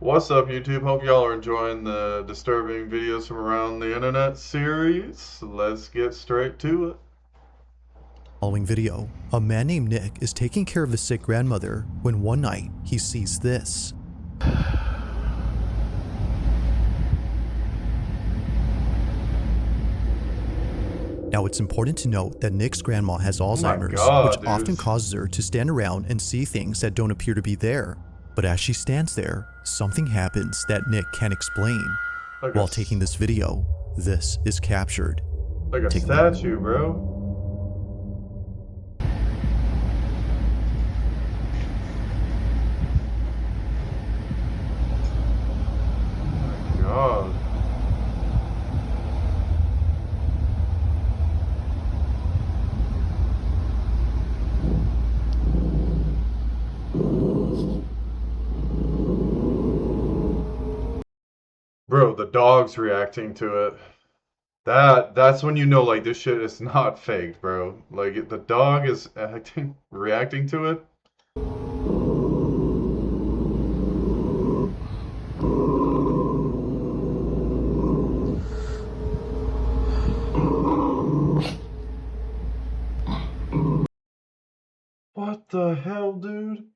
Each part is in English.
What's up, YouTube? Hope y'all are enjoying the disturbing videos from around the internet series. Let's get straight to it. Following video, a man named Nick is taking care of his sick grandmother when one night he sees this. Now it's important to note that Nick's grandma has Alzheimer's, God, which dude. often causes her to stand around and see things that don't appear to be there. But as she stands there, something happens that Nick can't explain. Like While taking this video, this is captured. like a Take a look. statue, bro. Oh my God. Bro, the dog's reacting to it. That's when you know like this shit is not faked, bro. Like the dog is reacting to it. What the hell, dude?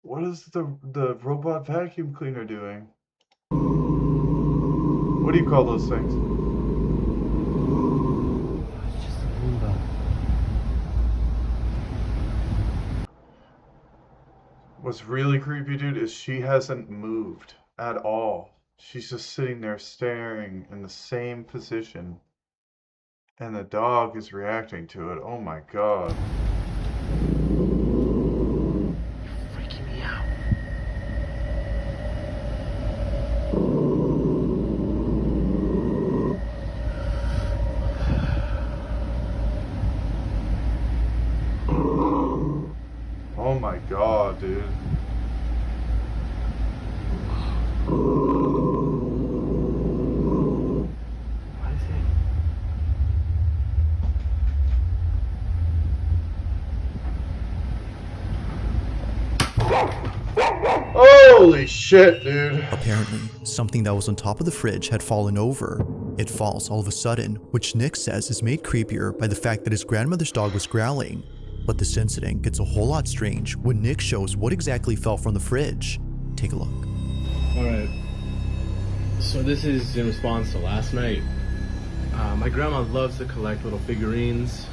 What is the robot vacuum cleaner doing? What do you call those things? It's just a Roomba. What's really creepy, dude, is she hasn't moved at all. She's just sitting there staring in the same position. And the dog is reacting to it. Oh my God. Freaking me out. Oh my God, dude. What is it? Holy shit, dude. Apparently, something that was on top of the fridge had fallen over. It falls all of a sudden, which Nick says is made creepier by the fact that his grandmother's dog was growling. But this incident gets a whole lot strange when Nick shows what exactly fell from the fridge. Take a look. Alright. So this is in response to last night. My grandma loves to collect little figurines.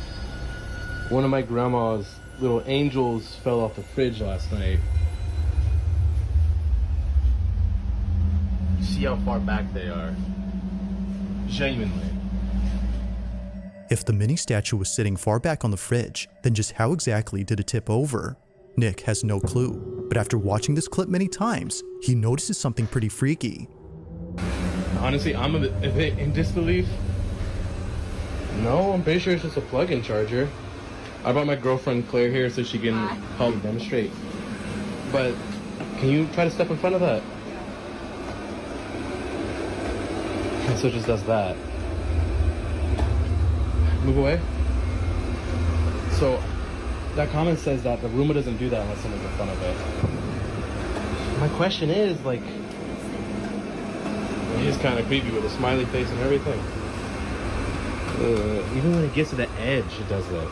One of my grandma's little angels fell off the fridge last night. See how far back they are. Genuinely. If the mini statue was sitting far back on the fridge, then just how exactly did it tip over? Nick has no clue, but after watching this clip many times, he notices something pretty freaky. Honestly, I'm a bit in disbelief. No, I'm pretty sure it's just a plug-in charger. I brought my girlfriend Claire here so she can help demonstrate. But can you try to step in front of that? And so it just does that. Move away. So that comment says that the Roomba doesn't do that unless someone's in front of it. My question is, like, it is kind of creepy with a smiley face and everything. Even when it gets to the edge, it does that.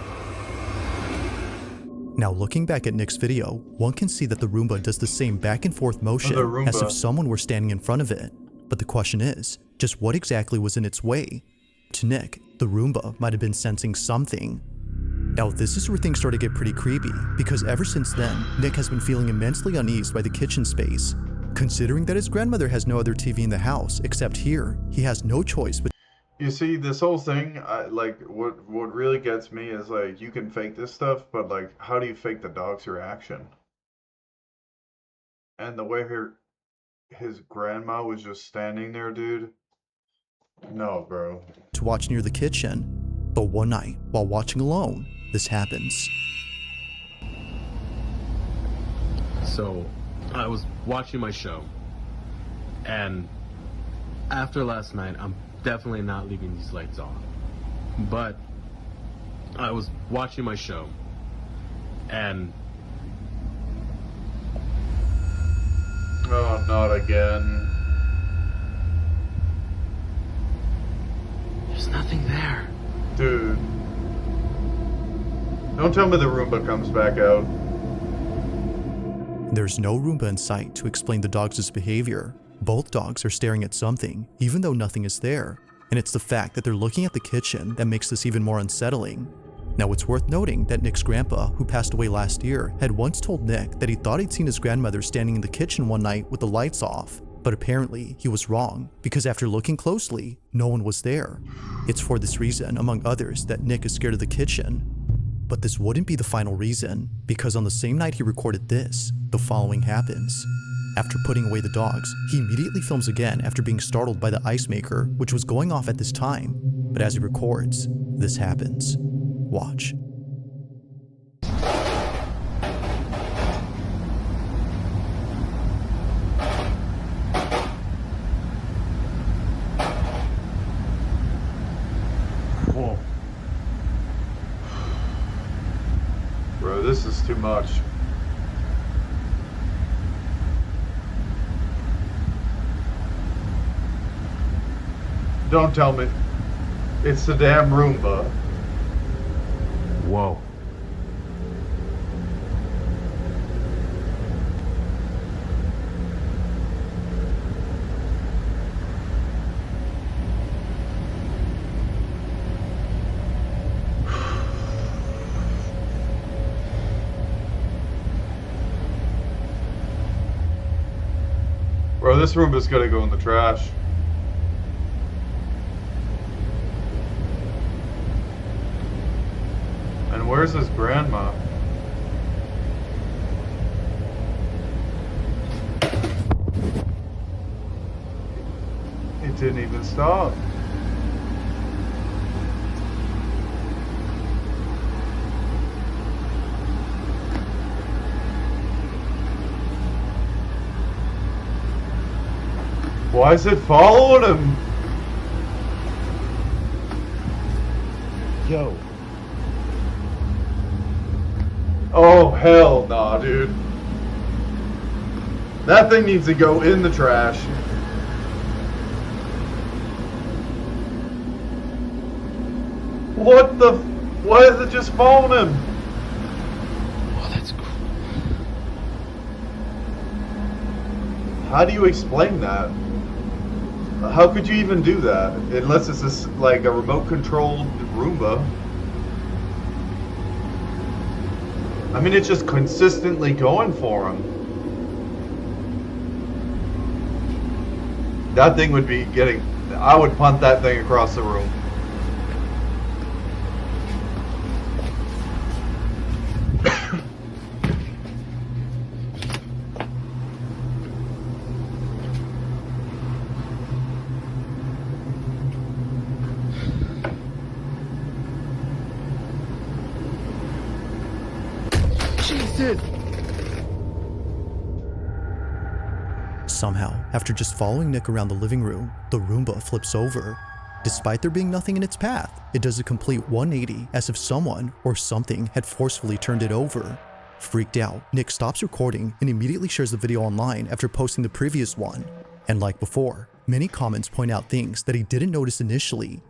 Now looking back at Nick's video, one can see that the Roomba does the same back and forth motion as if someone were standing in front of it. But the question is, just what exactly was in its way? To Nick, the Roomba might have been sensing something. Now this is where things start to get pretty creepy, because ever since then, Nick has been feeling immensely uneased by the kitchen space. Considering that his grandmother has no other TV in the house except here, he has no choice but You see, this whole thing, what really gets me is like you can fake this stuff, but like how do you fake the dog's reaction? And the way his grandma was just standing there, dude. No, bro. to watch near the kitchen. But one night, while watching alone, this happens. So, I was watching my show, and after last night, I'm definitely not leaving these lights on. But I was watching my show, and Oh, not again. There's nothing there. Dude. Don't tell me the Roomba comes back out. There's no Roomba in sight to explain the dogs' behavior. Both dogs are staring at something, even though nothing is there. And it's the fact that they're looking at the kitchen that makes this even more unsettling. Now, it's worth noting that Nick's grandpa, who passed away last year, had once told Nick that he thought he'd seen his grandmother standing in the kitchen one night with the lights off. But apparently, he was wrong, because after looking closely, no one was there. It's for this reason, among others, that Nick is scared of the kitchen. But this wouldn't be the final reason, because on the same night he recorded this, the following happens. After putting away the dogs, he immediately films again after being startled by the ice maker, which was going off at this time. But as he records, this happens. Watch. Whoa. Bro, this is too much. Don't tell me it's the damn Roomba. Whoa. Bro, this Roomba's gotta go in the trash. And where's his grandma? It didn't even stop. Why is it following him? Yo. Oh, hell nah, dude. That thing needs to go in the trash. What the? Why is it just following him? Oh, that's cool. How do you explain that? How could you even do that? Unless it's just like a remote controlled Roomba. I mean, it's just consistently going for him. That thing would be getting... I would punt that thing across the room. Jesus! Somehow, after just following Nick around the living room, the Roomba flips over. Despite there being nothing in its path, it does a complete 180 as if someone or something had forcefully turned it over. Freaked out, Nick stops recording and immediately shares the video online after posting the previous one. And like before, many comments point out things that he didn't notice initially.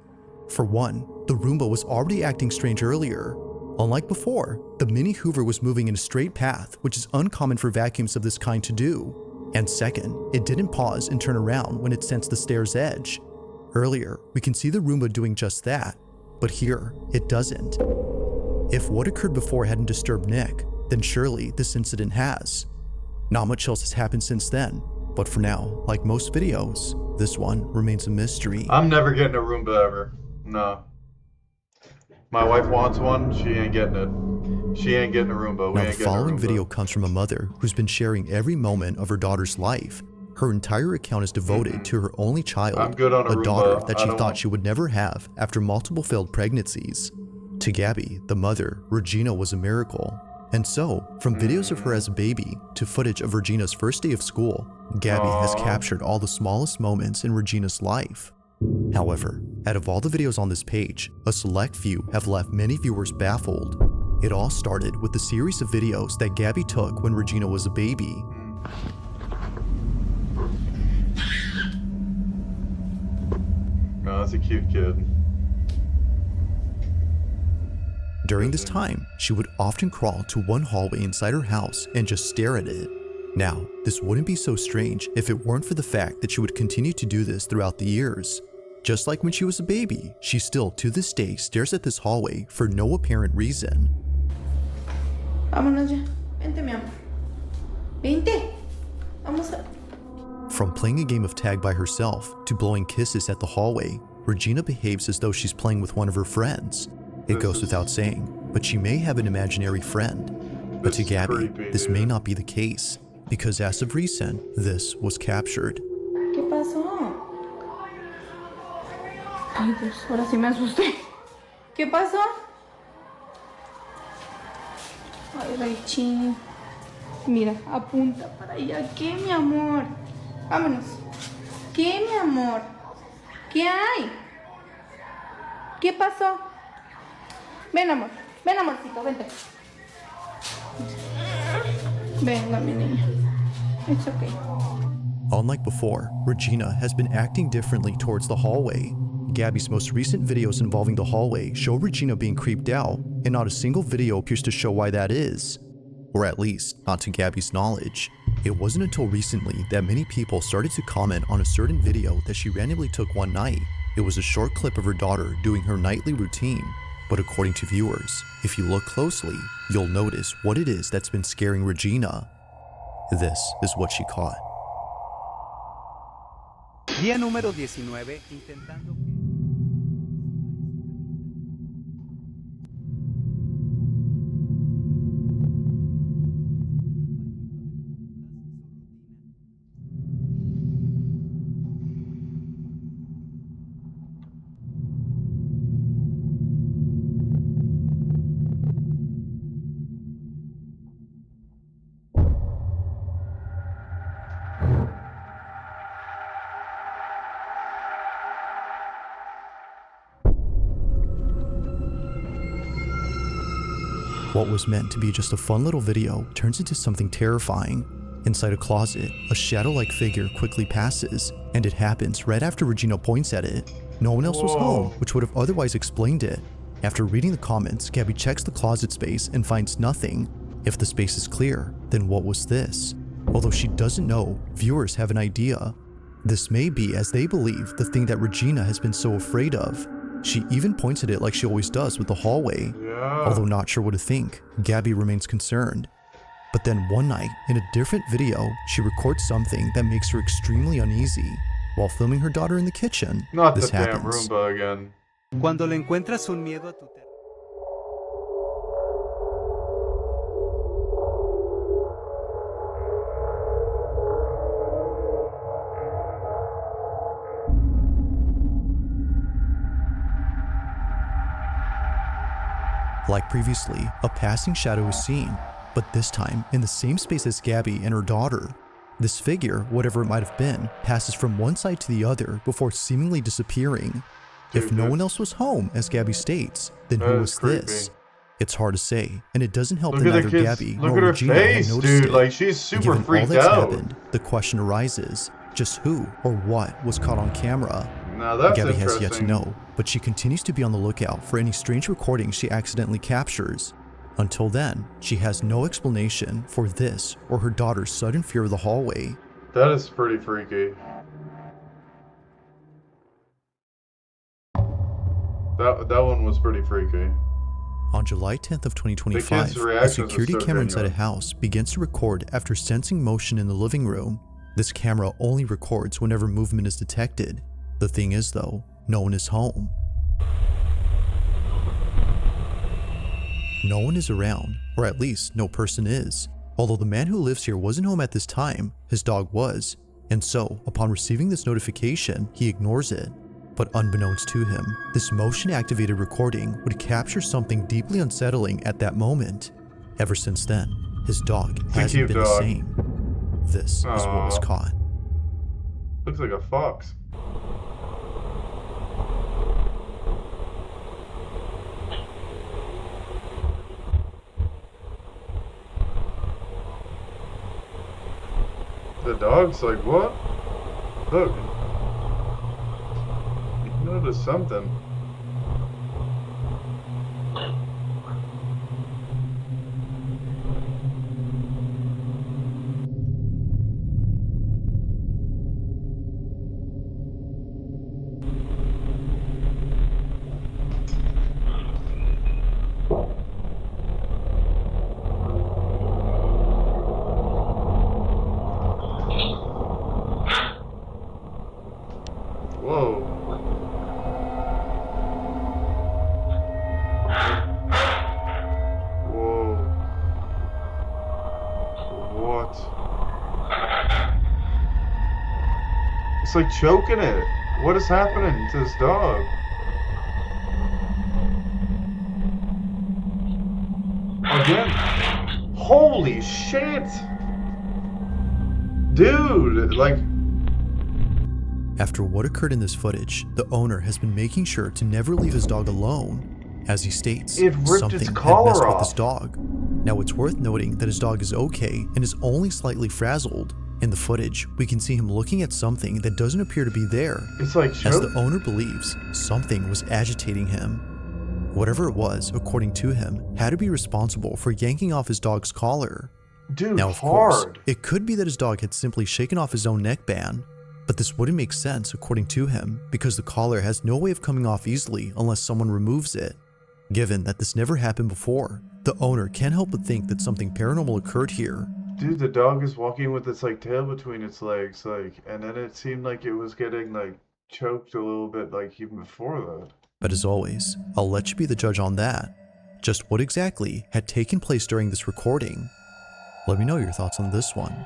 For one, the Roomba was already acting strange earlier. Unlike before, the Mini Hoover was moving in a straight path, which is uncommon for vacuums of this kind to do. And second, it didn't pause and turn around when it sensed the stair's edge. Earlier, we can see the Roomba doing just that, but here, it doesn't. If what occurred before hadn't disturbed Nick, then surely this incident has. Not much else has happened since then, but for now, like most videos, this one remains a mystery. I'm never getting a Roomba ever. No. My wife wants one, she ain't getting it. She ain't getting a Roomba. Now, the following video comes from a mother who's been sharing every moment of her daughter's life. Her entire account is devoted to her only child, a daughter that she thought she would never have after multiple failed pregnancies. To Gabby, the mother, Regina was a miracle. And so, from videos of her as a baby to footage of Regina's first day of school, Gabby has captured all the smallest moments in Regina's life. However, out of all the videos on this page, a select few have left many viewers baffled. It all started with the series of videos that Gabby took when Regina was a baby. know, it's a cute kid. During this time, she would often crawl to one hallway inside her house and just stare at it. Now, this wouldn't be so strange if it weren't for the fact that she would continue to do this throughout the years. Just like when she was a baby, she still to this day stares at this hallway for no apparent reason. Vámonos ya. Vente, mi amor. Vente. Vamos a... From playing a game of tag by herself to blowing kisses at the hallway, Regina behaves as though she's playing with one of her friends. It goes without saying, but she may have an imaginary friend. But to Gabby, this may not be the case, because as of recent, this was captured. ¿Qué pasó? Ay, Dios, ahora sí me asusté. ¿Qué pasó? Ay, Raichi. Mira, apunta para allá. ¿Qué, mi amor? Vámonos. ¿Qué, mi amor? ¿Qué hay? ¿Qué pasó? Ven, amor. Ven, amorcito, vente. Venga, mi niña. It's okay. Unlike before, Regina has been acting differently towards the hallway. Gabby's most recent videos involving the hallway show Regina being creeped out, and not a single video appears to show why that is. Or at least, not to Gabby's knowledge. It wasn't until recently that many people started to comment on a certain video that she randomly took one night. It was a short clip of her daughter doing her nightly routine. But according to viewers, if you look closely, you'll notice what it is that's been scaring Regina. This is what she caught. Día número 19, intentando... What was meant to be just a fun little video turns into something terrifying. Inside a closet, a shadow-like figure quickly passes, and it happens right after Regina points at it. No one else was home, which would have otherwise explained it. After reading the comments, Gabby checks the closet space and finds nothing. If the space is clear, then what was this? Although she doesn't know, viewers have an idea. This may be, as they believe, the thing that Regina has been so afraid of. She even points at it like she always does with the hallway. Although not sure what to think, Gabby remains concerned. But then one night, in a different video, she records something that makes her extremely uneasy. While filming her daughter in the kitchen, Not this the damn happens. Roomba again. Cuando le encuentras un miedo a tu terror. Like previously, a passing shadow is seen, but this time in the same space as Gabby and her daughter. This figure, whatever it might have been, passes from one side to the other before seemingly disappearing. If no one else was home, as Gabby states, then who was this? It's hard to say, and it doesn't help that neither Gabby nor Regina had noticed it. Like, she's super Given freaked all that's out. happened, the question arises, just who or what was caught on camera? Now that's Gabby interesting. has yet to know, but she continues to be on the lookout for any strange recordings she accidentally captures. Until then, she has no explanation for this or her daughter's sudden fear of the hallway. That is pretty freaky. That one was pretty freaky. On July 10th of 2025, kid's a reactions are security so camera inside a genuine. house begins to record after sensing motion in the living room. This camera only records whenever movement is detected. The thing is though, no one is home. No one is around, or at least no person is. Although the man who lives here wasn't home at this time, his dog was. And so, upon receiving this notification, he ignores it. But unbeknownst to him, this motion-activated recording would capture something deeply unsettling at that moment. Ever since then, his dog hasn't cute been the dog. same. This is what was Aw. caught. Looks like a fox. The dog's like, what? Look. noticed something. Whoa. Whoa. What? It's like choking it. What is happening to this dog? Again? Holy shit! Dude, like... After what occurred in this footage, the owner has been making sure to never leave his dog alone. As he states, It ripped something its had collar messed with off. his dog. Now it's worth noting that his dog is okay and is only slightly frazzled. In the footage, we can see him looking at something that doesn't appear to be there, It's like as choking. the owner believes something was agitating him. Whatever it was, according to him, had to be responsible for yanking off his dog's collar. Dude, Now, of course, hard. it could be that his dog had simply shaken off his own neckband, but this wouldn't make sense according to him because the collar has no way of coming off easily unless someone removes it. Given that this never happened before, the owner can't help but think that something paranormal occurred here. Dude, the dog is walking with its like tail between its legs, like, and then it seemed like it was getting like choked a little bit, like even before that. But as always, I'll let you be the judge on that. Just what exactly had taken place during this recording? Let me know your thoughts on this one.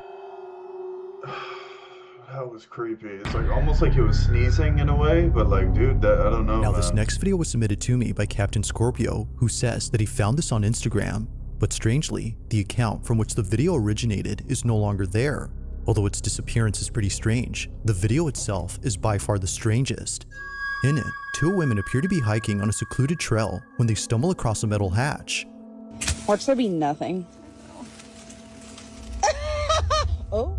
That was creepy. It's like almost like it was sneezing in a way, but like, dude, that I don't know. Now, this man. next video was submitted to me by Captain Scorpio, who says that he found this on Instagram, but strangely, the account from which the video originated is no longer there. Although its disappearance is pretty strange, the video itself is by far the strangest. In it, two women appear to be hiking on a secluded trail when they stumble across a metal hatch. Watch there be nothing. Oh.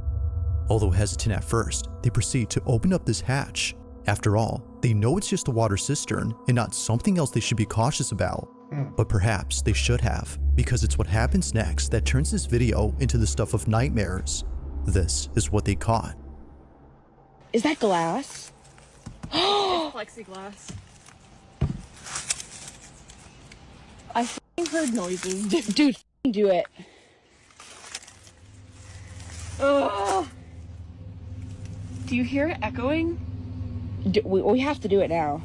Although hesitant at first, they proceed to open up this hatch. After all, they know it's just a water cistern and not something else they should be cautious about. But perhaps they should have, because it's what happens next that turns this video into the stuff of nightmares. This is what they caught. Is that glass? It's plexiglass. I f***ing heard noises. Dude, f***ing do it. Ugh. Do you hear it echoing? We have to do it now.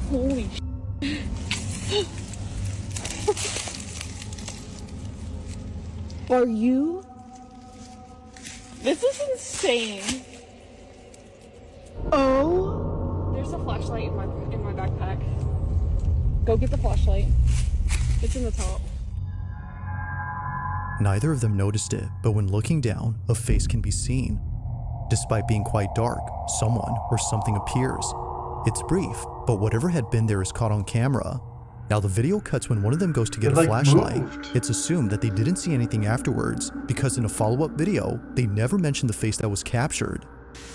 Holy sh**. Are you? This is insane. Oh. There's a flashlight in my backpack. Go get the flashlight. It's in the top. Neither of them noticed it, but when looking down, a face can be seen. Despite being quite dark, someone or something appears. It's brief, but whatever had been there is caught on camera. Now the video cuts when one of them goes to get It, a like, flashlight. moved. It's assumed that they didn't see anything afterwards, because in a follow-up video, they never mentioned the face that was captured.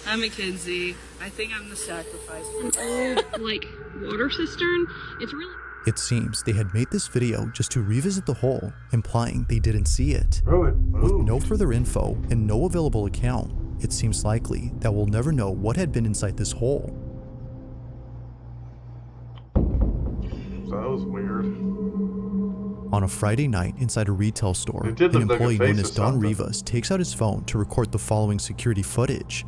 I'm Mackenzie. I think I'm the sacrifice. Like water cistern. It's really. It seems they had made this video just to revisit the hole, implying they didn't see it. Bro, it With moved. no further info and no available account, it seems likely that we'll never know what had been inside this hole. That was weird. On a Friday night inside a retail store, It did an look like a employee face known of as Don something. Rivas takes out his phone to record the following security footage.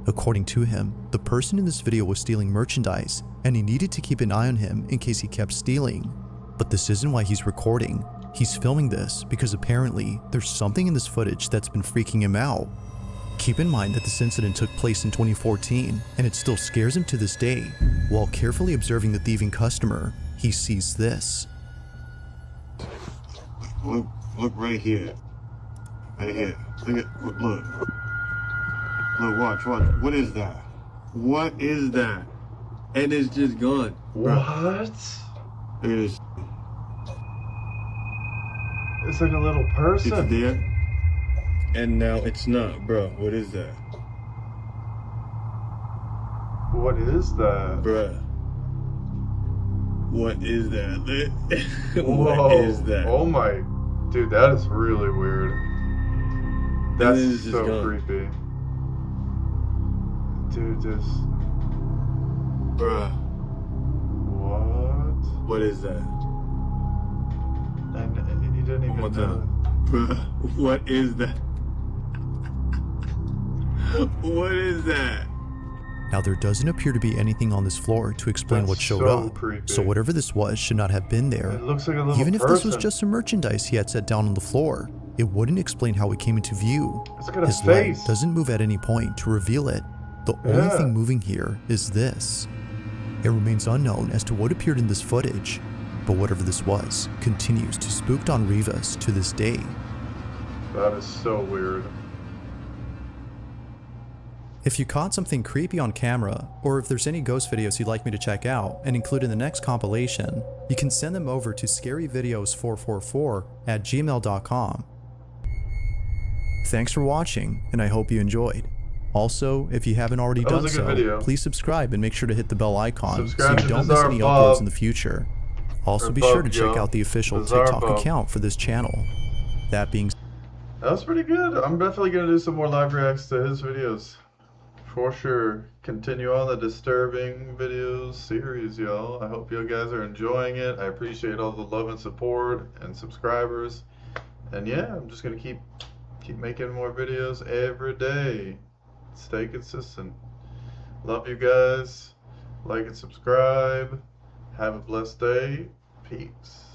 According to him, the person in this video was stealing merchandise, and he needed to keep an eye on him in case he kept stealing. But this isn't why he's recording. He's filming this because apparently there's something in this footage that's been freaking him out. Keep in mind that this incident took place in 2014, and it still scares him to this day. While carefully observing the thieving customer, he sees this. Look right here. Right here. Look, watch. What is that? What is that? And it's just gone. What? It is. It's like a little It's person. there. and now it's not, bro. What is that? What is that? Bruh. What is that? Whoa. What is that? Oh my, dude, that is really weird. That's This is so gone. creepy. Dude, this. Bruh. What? What is that? And he didn't even One more know. time. Bruh. What is that? What is that? Now, there doesn't appear to be anything on this floor to explain That's what showed so up, creepy. so whatever this was should not have been there. It looks like a little Even if person. this was just some merchandise he had set down on the floor, it wouldn't explain how it came into view. It's got a His leg face. doesn't move at any point to reveal it. The only Yeah. thing moving here is this. It remains unknown as to what appeared in this footage, but whatever this was continues to spook Don Rivas to this day. That is so weird. If you caught something creepy on camera, or if there's any ghost videos you'd like me to check out and include in the next compilation, you can send them over to scaryvideos444@gmail.com. Thanks for watching, and I hope you enjoyed. Also, if you haven't already That done was a good so, video. please subscribe and make sure to hit the bell icon Subscribe so you to don't miss Bizarre any Bob. uploads in the future. Also, Or be sure to Bob, check yo. out the official Bizarre TikTok Bob. account for this channel. That being That was pretty good. I'm definitely going to do some more live reacts to his videos. For sure. Continue on the disturbing videos series, y'all. I hope you guys are enjoying it. I appreciate all the love and support and subscribers. And yeah, I'm just going to keep making more videos every day. Stay consistent. Love you guys. Like and subscribe. Have a blessed day. Peace.